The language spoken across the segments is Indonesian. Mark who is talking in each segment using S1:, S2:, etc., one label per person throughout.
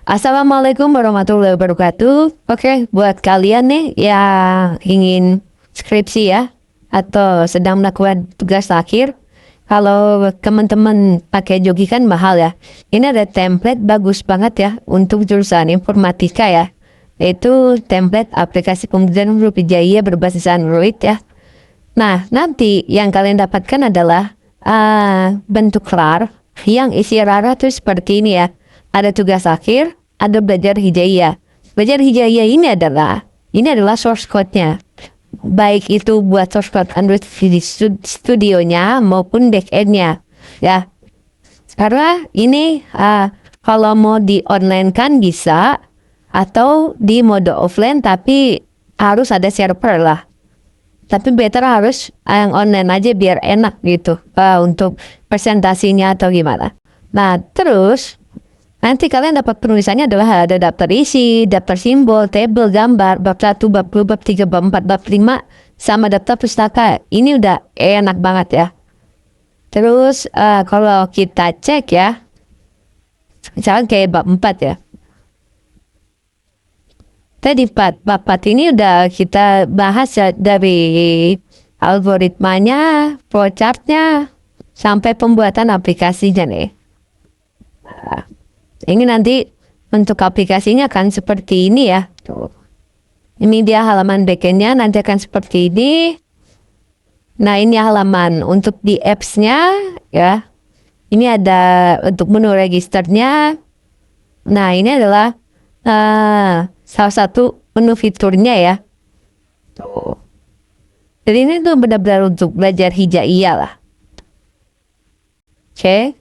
S1: Assalamualaikum warahmatullahi wabarakatuh. Oke, buat kalian nih yang ingin skripsi ya, atau sedang melakukan tugas akhir, kalau teman-teman pakai Jogi kan mahal ya. Ini ada template bagus banget ya untuk jurusan informatika ya. Itu template aplikasi pembelajaran huruf hijaiyah berbasis Android ya. Nah, nanti yang kalian dapatkan adalah bentuk RAR yang isi RAR itu seperti ini ya. Ada tugas akhir, ada belajar hijaiyah. Belajar hijaiyah ini adalah source code-nya. Baik itu buat source code Android studionya maupun backend-nya. Ya, karena ini kalau mau di online kan bisa atau di mode offline tapi harus ada server lah. Tapi better harus yang online aja biar enak gitu untuk presentasinya atau gimana. Nah terus nanti kalian dapat penulisannya adalah ada daftar isi, daftar simbol, tabel, gambar, bab 1, bab 2, bab 3, bab 4, bab 5, sama daftar pustaka. Ini udah enak banget ya. Terus kalau kita cek ya, misalkan kayak bab 4 ya. Tadi bab 4 ini udah kita bahas ya, dari algoritmanya, flowchartnya, sampai pembuatan aplikasinya nih. Nah, ini nanti untuk aplikasinya kan seperti ini ya. Tuh. Ini dia halaman backendnya nanti akan seperti ini. Nah ini halaman untuk di apps-nya ya. Ini ada untuk menu registernya. Nah ini adalah salah satu menu fiturnya ya. Tuh. Jadi ini tuh benar-benar untuk belajar hijaiyah lah. Oke.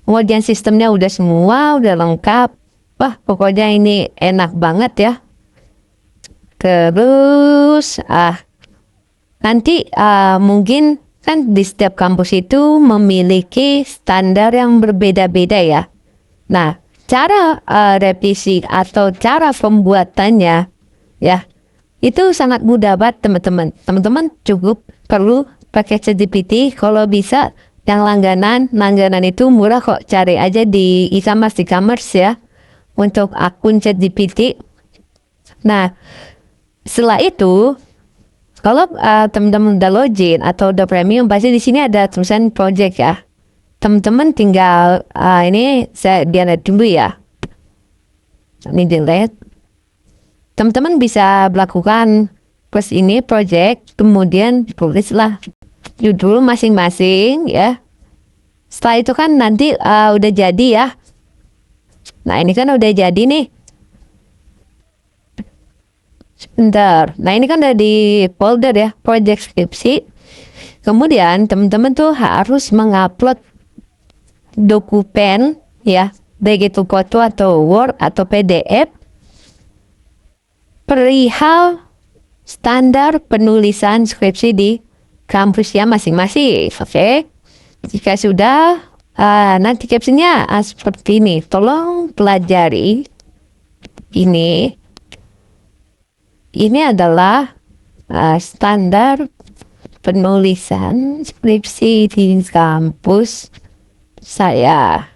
S1: Kemudian sistemnya udah semua, udah lengkap. Wah pokoknya ini enak banget ya. Terus nanti mungkin kan di setiap kampus itu memiliki standar yang berbeda-beda ya. Nah cara revisi atau cara pembuatannya ya itu sangat mudah banget teman-teman. Teman-teman cukup perlu pakai ChatGPT. Kalau bisa yang langganan itu murah kok, cari aja di e-commerce ya untuk akun ChatGPT. Nah setelah itu kalau teman-teman udah login atau udah premium pasti di sini ada tulisan project ya. Teman-teman tinggal ini saya delete dulu ya. Ini delete. Teman-teman bisa melakukan plus ini project, kemudian tulislah judul masing-masing ya. Setelah itu kan nanti udah jadi ya. Nah ini kan udah jadi nih. Sebentar. Nah ini kan udah di folder ya, project skripsi. Kemudian teman-teman tuh harus mengupload dokumen ya, baik itu foto atau Word atau PDF perihal standar penulisan skripsi di kampusnya masing-masing. Oke. Jika sudah nanti captionnya seperti ini. Tolong pelajari ini. Ini adalah standar penulisan skripsi di kampus saya.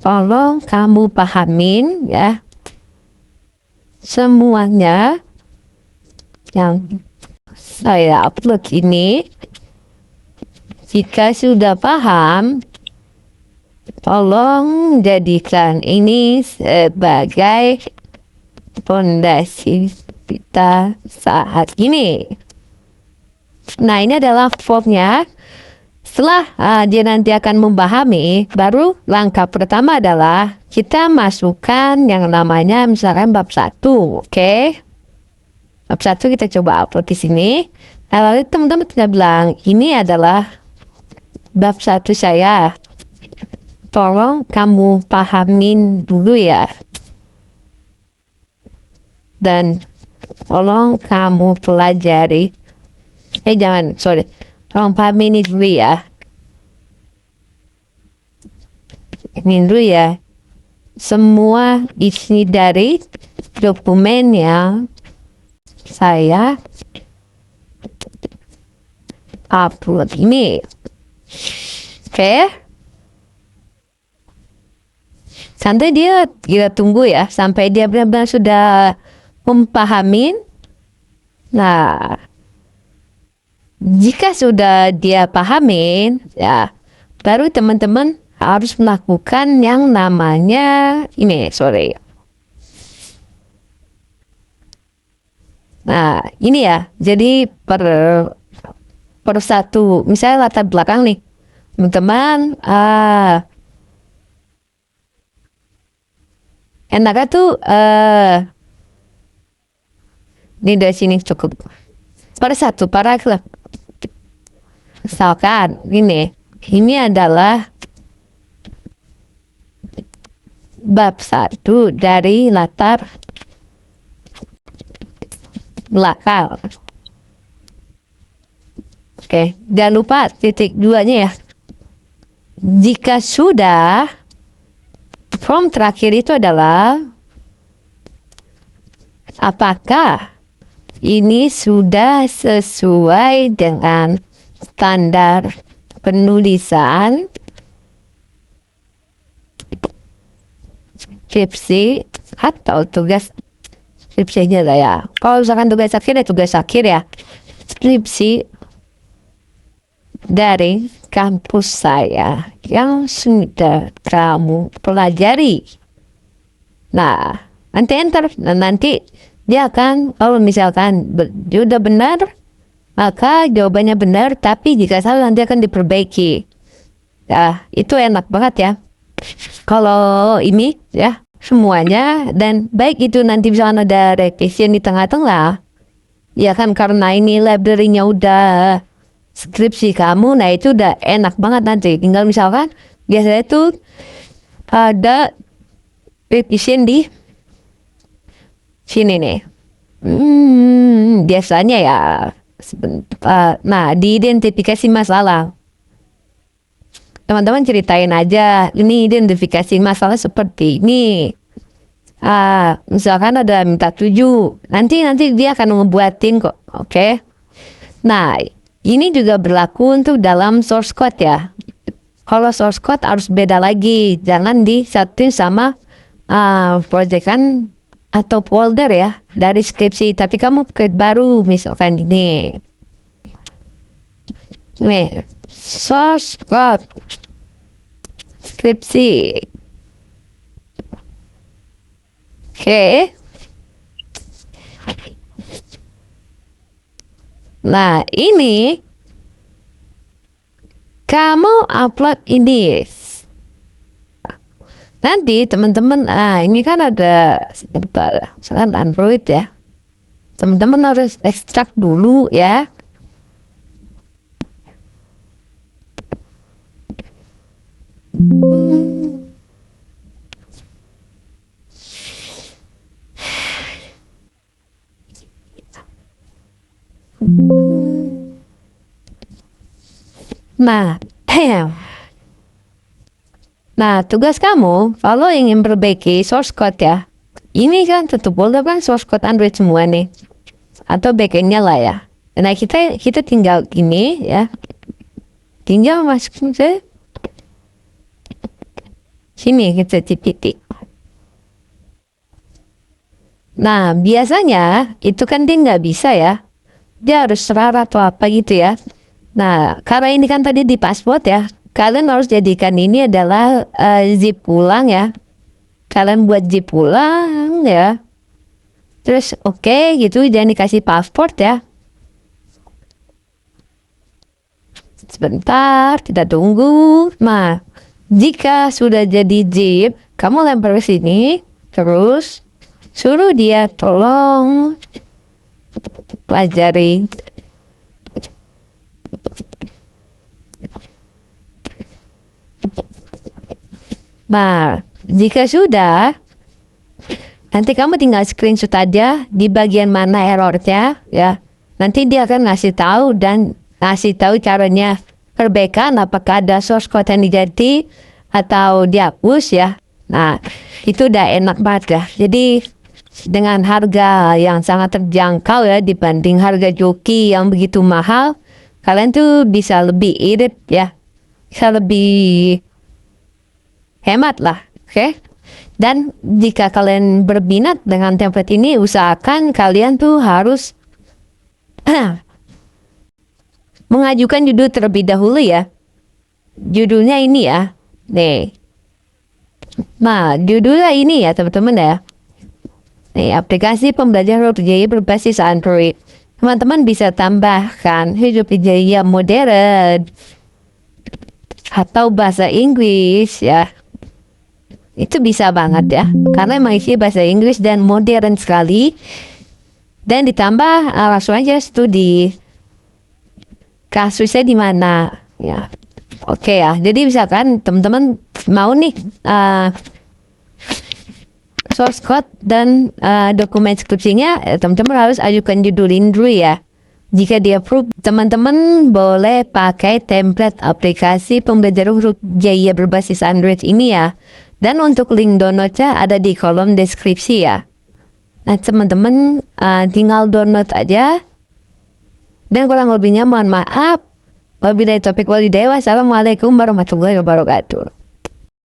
S1: Tolong kamu pahamin ya semuanya yang saya upload ini. Jika sudah paham, tolong jadikan ini sebagai fondasi kita saat ini. Nah ini adalah formnya. Setelah dia nanti akan memahami, baru langkah pertama adalah kita masukkan yang namanya misalkan bab 1, oke? Bab 1 kita coba upload di sini. Nah, lalu teman-teman tinggal bilang, ini adalah bab 1 saya. Tolong kamu pahamin dulu ya. Dan tolong kamu pelajari. Tolong pahamin dulu ya. Ini dulu ya. Semua isi dari dokumen yang saya upload ini. Oke. Nanti kita tunggu ya sampai dia benar-benar sudah memahami. Nah, jika sudah dia pahamin, ya baru teman-teman harus melakukan yang namanya ini, sorry. Nah, ini ya. Jadi per satu, misalnya latar belakang nih, teman-teman. Enaknya tuh ini dari sini cukup. Per satu paragraf. Misalkan ini adalah bab satu dari latar belakang. Oke, jangan lupa titik 2-nya ya. Jika sudah, form terakhir itu adalah apakah ini sudah sesuai dengan standar penulisan skripsi atau tugas skripsinya lah ya. Kalau misalkan tugas akhir ya skripsi dari kampus saya yang sudah kamu pelajari. Nah, nanti dia akan, kalau misalkan sudah benar, maka jawabannya benar, tapi jika salah nanti akan diperbaiki. Nah, itu enak banget ya. Kalau ini ya semuanya, dan baik itu nanti misalkan ada revision di tengah-tengah, ya kan karena ini library-nya udah skripsi kamu, nah itu udah enak banget nanti. Tinggal misalkan biasanya itu ada revision di sini nih. Biasanya ya nah diidentifikasi masalah. Teman-teman ceritain aja, ini identifikasi masalah seperti ini. Misalkan ada minta 7, nanti dia akan ngebuatin kok, oke? Nah, ini juga berlaku untuk dalam source code ya. Kalau source code harus beda lagi, jangan disatuin sama proyekan atau folder ya dari skripsi. Tapi kamu create baru, misalkan ini. Nih, source code skripsi. Oke. Nah, ini kamu upload ini. Nanti teman-teman, ini kan ada sebentar, misalkan Android ya. Teman-teman harus ekstrak dulu ya. Nah, tugas kamu kalau ingin perbaiki source code ya, ini kan tutup folder kan source code Android semua nih, atau backendnya lah ya. Nah, kita tinggal gini ya, tinggal masuk ke sini kita titik. Nah, biasanya itu kan dia nggak bisa ya, dia harus serara atau apa gitu ya. Nah, karena ini kan tadi di password ya, kalian harus jadikan ini adalah zip ulang ya. Kalian buat zip ulang ya. Terus oke, gitu, jangan dikasih password ya. Sebentar, kita tunggu. Nah, jika sudah jadi zip, kamu lempar ke sini, terus suruh dia tolong pelajari. Nah, jika sudah, nanti kamu tinggal screenshot aja di bagian mana errornya ya. Nanti dia akan ngasih tahu dan ngasih tahu caranya perbaikan, apakah ada source code yang diganti atau dihapus ya. Nah, itu udah enak banget ya. Jadi dengan harga yang sangat terjangkau ya dibanding harga joki yang begitu mahal, kalian tuh bisa lebih irit ya, bisa lebih hemat lah, oke? Dan jika kalian berminat dengan template ini, usahakan kalian tuh harus mengajukan judul terlebih dahulu ya. Judulnya ini ya. Nih. Nah, judulnya ini ya teman-teman ya. Nih, aplikasi pembelajaran huruf hijaiyah berbasis Android. Teman-teman bisa tambahkan huruf hijaiyah modern atau bahasa Inggris ya. Itu bisa banget ya, karena emang isi bahasa Inggris dan modern sekali. Dan ditambah langsung aja studi kasusnya di mana ya. Oke ya, jadi misalkan teman-teman mau nih source code dan dokumen skripsinya, teman-teman harus ajukan judulin dulu ya. Jika di approve, teman-teman boleh pakai template aplikasi pembelajaran huruf hijaiyah berbasis Android ini ya. Dan untuk link downloadnya ada di kolom deskripsi ya. Nah teman-teman tinggal download aja. Dan kurang lebihnya mohon maaf. Wabillahi taufiq wal hidayah. Wassalamualaikum warahmatullahi wabarakatuh.